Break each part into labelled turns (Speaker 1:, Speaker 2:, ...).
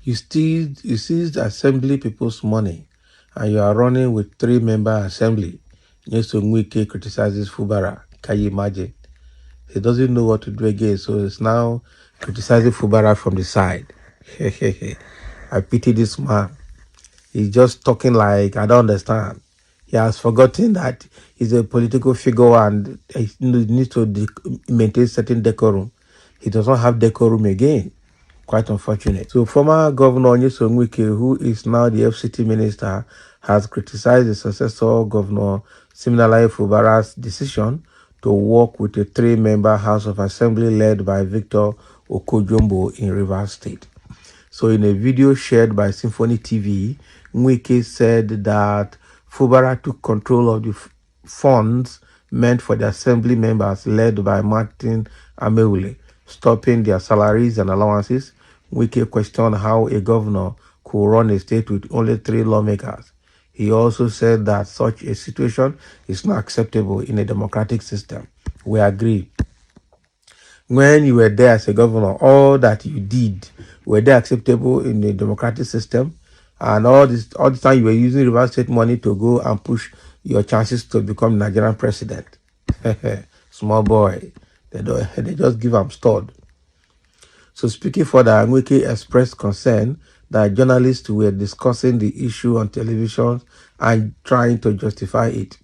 Speaker 1: You seized assembly people's money, and you are running with 3-member assembly. Wike criticizes Fubara. Can you imagine? He doesn't know what to do again, so he's now criticizing Fubara from the side. I pity this man. He's just talking like I don't understand. He has forgotten that he's a political figure and he needs to maintain certain decorum. He does not have decorum again. Quite unfortunate. So former Governor Wike, who is now the FCT minister, has criticized the successor Governor Siminalayi Fubara's decision to work with a 3-member House of Assembly led by Victor Okojombo in Rivers State. So in a video shared by Symphony TV, Wike said that Fubara took control of the funds meant for the assembly members led by Martin Amaewhule, stopping their salaries and allowances. Wike questioned how a governor could run a state with only 3 lawmakers. He also said that such a situation is not acceptable in a democratic system. We agree. When you were there as a governor, all that you did, were they acceptable in a democratic system? And all this time you were using River State money to go and push your chances to become Nigerian president. Small boy. They just give them stud. So speaking further, Wike expressed concern that journalists were discussing the issue on television and trying to justify it.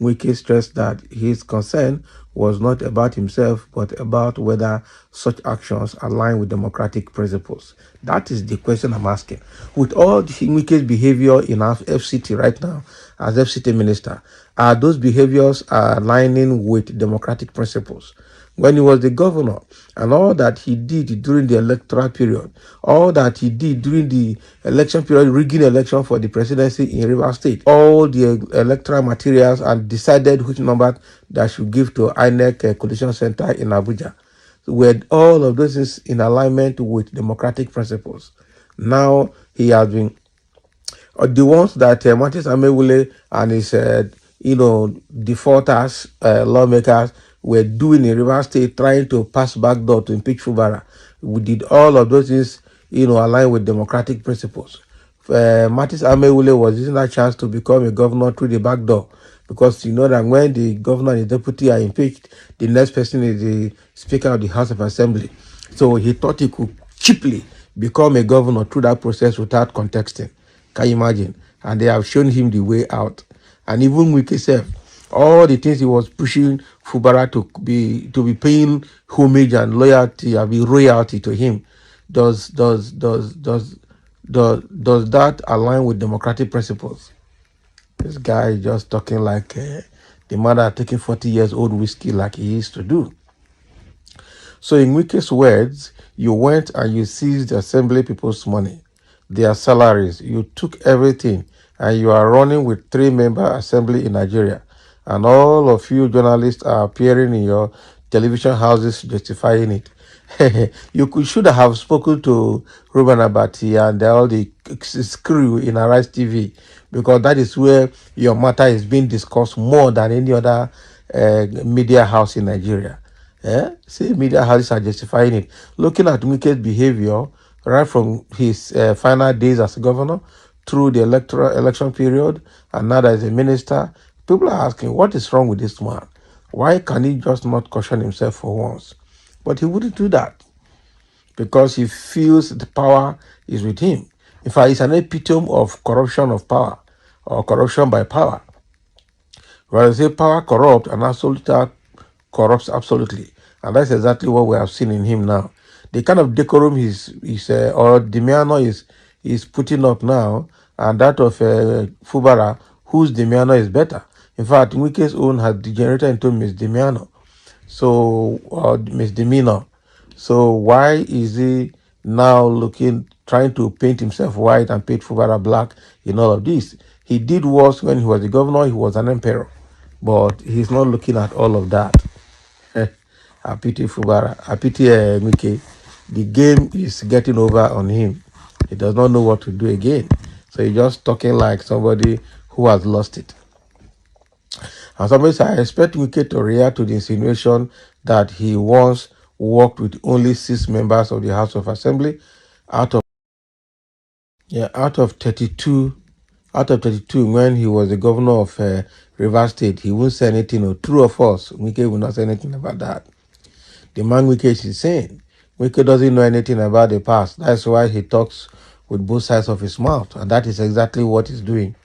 Speaker 1: Wike stressed that his concern was not about himself, but about whether such actions align with democratic principles. That is the question I'm asking. With all Wike's behavior in our FCT right now, as FCT minister, are those behaviors aligning with democratic principles? When he was the governor and all that he did during the electoral period, all that he did during the election period, rigging election for the presidency in Rivers State, all the electoral materials and decided which number that should give to INEC Coalition Center in Abuja, were all of those is in alignment with democratic principles. Now he has been the ones that Martin Amaewhule and his defaulters, lawmakers were doing in River State, trying to pass backdoor to impeach Fubara. We did all of those things, align with democratic principles. Martin Amaewhule was using that chance to become a governor through the back door, because you know that when the governor and the deputy are impeached, the next person is the Speaker of the House of Assembly. So he thought he could cheaply become a governor through that process without contesting. Can you imagine? And they have shown him the way out. And even Wike himself, all the things he was pushing Fubara to be paying homage and loyalty, I mean royalty to him, does that align with democratic principles? This guy is just talking like the mother taking 40 years old whiskey like he used to do. So in Wike's words, you went and you seized the assembly people's money, their salaries, you took everything, and you are running with 3-member assembly in Nigeria. And all of you journalists are appearing in your television houses justifying it. Should have spoken to Ruben Abati and all the crew in Arise TV, because that is where your matter is being discussed more than any other media house in Nigeria. See, media houses are justifying it. Looking at Wike's behavior, right from his final days as governor through the election period, and now as a minister, people are asking, what is wrong with this man? Why can he just not caution himself for once? But he wouldn't do that, because he feels the power is with him. In fact, it's an epitome of corruption of power, or corruption by power. When I say power corrupt, and absolute corrupts absolutely. And that's exactly what we have seen in him now. The kind of decorum or demeanor is putting up now, and that of Fubara, whose demeanor is better. In fact, Wike's own has degenerated into misdemeanor. So, misdemeanor. So why is he now trying to paint himself white and paint Fubara black in all of this? He did worse when he was the governor. He was an emperor. But he's not looking at all of that. I pity Fubara. I pity Wike. The game is getting over on him. He does not know what to do again. So he's just talking like somebody who has lost it. And somebody said, I expect Wike to react to the insinuation that he once worked with only 6 members of the House of Assembly out of Yeah, out of 32, when he was the governor of Rivers State, he won't say anything, or true or false. Wike will not say anything about that. The man Wike is insane. Wike doesn't know anything about the past. That's why he talks with both sides of his mouth, and that is exactly what he's doing.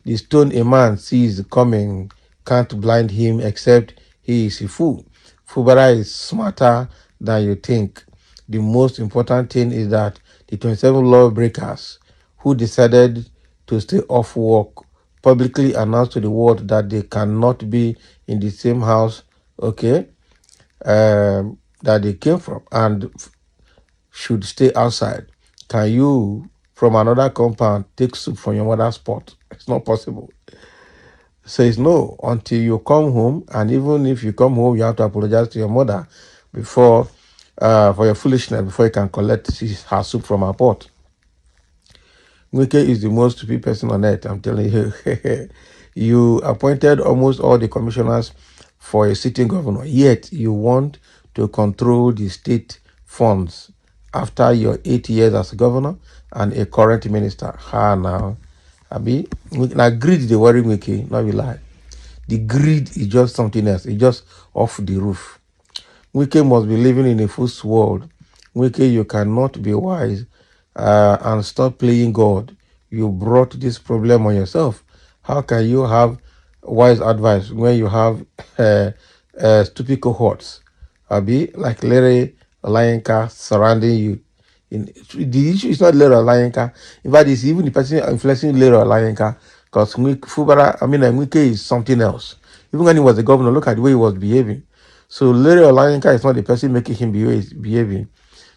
Speaker 1: The stone a man sees coming can't blind him, except he is a fool. Fubara is smarter than you think. The most important thing is that the 27 lawbreakers who decided to stay off work publicly announced to the world that they cannot be in the same house, okay, that they came from, and should stay outside. Can you, from another compound, take soup from your mother's pot? It's not possible. Says no until you come home, and even if you come home, you have to apologize to your mother before for your foolishness before you can collect her soup from her pot. Wike is the most stupid person on earth, I'm telling you. You appointed almost all the commissioners for a sitting governor, yet you want to control the state funds after your 8 years as a governor and a current minister. Now. Abi, now greed they worry Wike, not be lie. The greed is just something else. It's just off the roof. Wike must be living in a fool's world. Wike, you cannot be wise and stop playing God. You brought this problem on yourself. How can you have wise advice when you have stupid cohorts? Abi, like Larry Lionka surrounding you. The issue is not Larry Lionka. In fact, it's even the person influencing Larry Lionka. Because Wike is something else. Even when he was the governor, look at the way he was behaving. So Larry Olayinka is not the person making him behaving.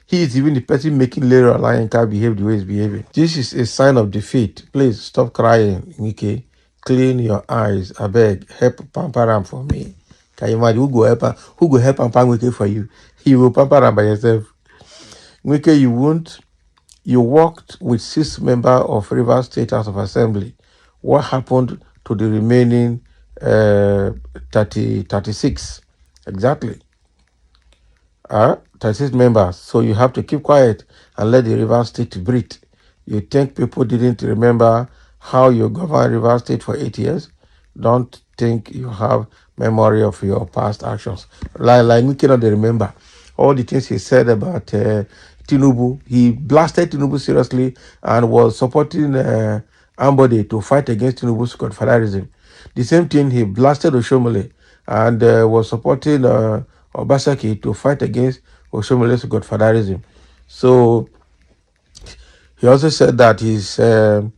Speaker 1: He is even the person making Larry Olayinka behave the way he's behaving. This is a sign of defeat. Please stop crying, Wike. Clean your eyes. I beg, help Pamparam for me. Can you imagine who go help Pampam Wike for you? You will Pamparam by yourself. Wike, you won't. You worked with 6 members of Rivers State House of Assembly. What happened to the remaining 36? Exactly. 36 members. So you have to keep quiet and let the Rivers State breathe. You think people didn't remember how you governed Rivers State for 8 years? Don't think you have memory of your past actions. Like we cannot remember all the things he said about Tinubu. He blasted Tinubu seriously and was supporting Ambode to fight against Tinubu's confederalism. The same thing, he blasted Oshomole and was supporting Obasaki to fight against Oshomole's godfatherism. So he also said that the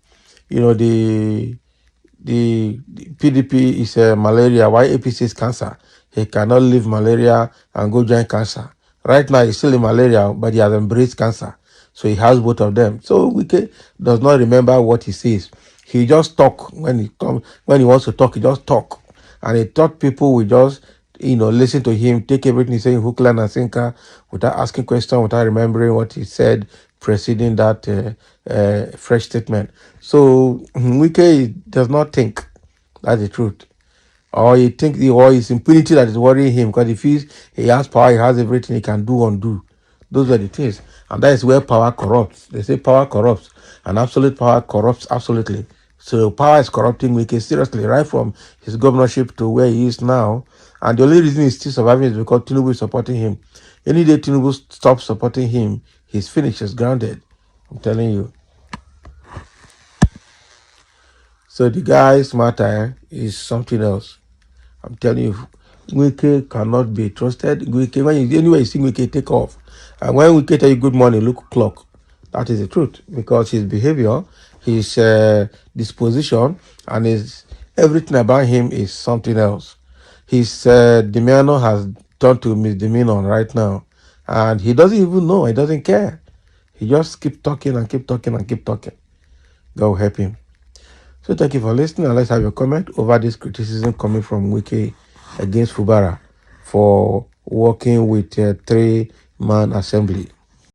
Speaker 1: PDP is malaria, why APC is cancer. He cannot leave malaria and go join cancer. Right now he's still in malaria, but he has embraced cancer. So he has both of them. So Wike does not remember what he says. He just talk when he wants to talk, he just talk. And he thought people will just listen to him, take everything he's saying, hook, line, and sinker, without asking questions, without remembering what he said preceding that fresh statement. So Wike does not think. That's the truth. Or he thinks, or it's impunity that is worrying him, because he feels he has power, he has everything, he can do undo. Those are the things. And that is where power corrupts. They say power corrupts, and absolute power corrupts absolutely. So power is corrupting Wike seriously, right from his governorship to where he is now. And the only reason he's still surviving is because Tinubu is supporting him. Any day Tinubu stops supporting him, he's finished, he's grounded. I'm telling you. So the guy's matter is something else. I'm telling you, Wike cannot be trusted. Wike, anywhere you see Wike, take off. And when Wike tell you good morning, look clock. That is the truth, because his behavior, his disposition, and everything about him is something else. His demeanor has turned to misdemeanor right now, and he doesn't even know. He doesn't care. He just keep talking and keep talking and keep talking. God help him. So thank you for listening, and let's have your comment over this criticism coming from Wike against Fubara for working with a 3-man assembly.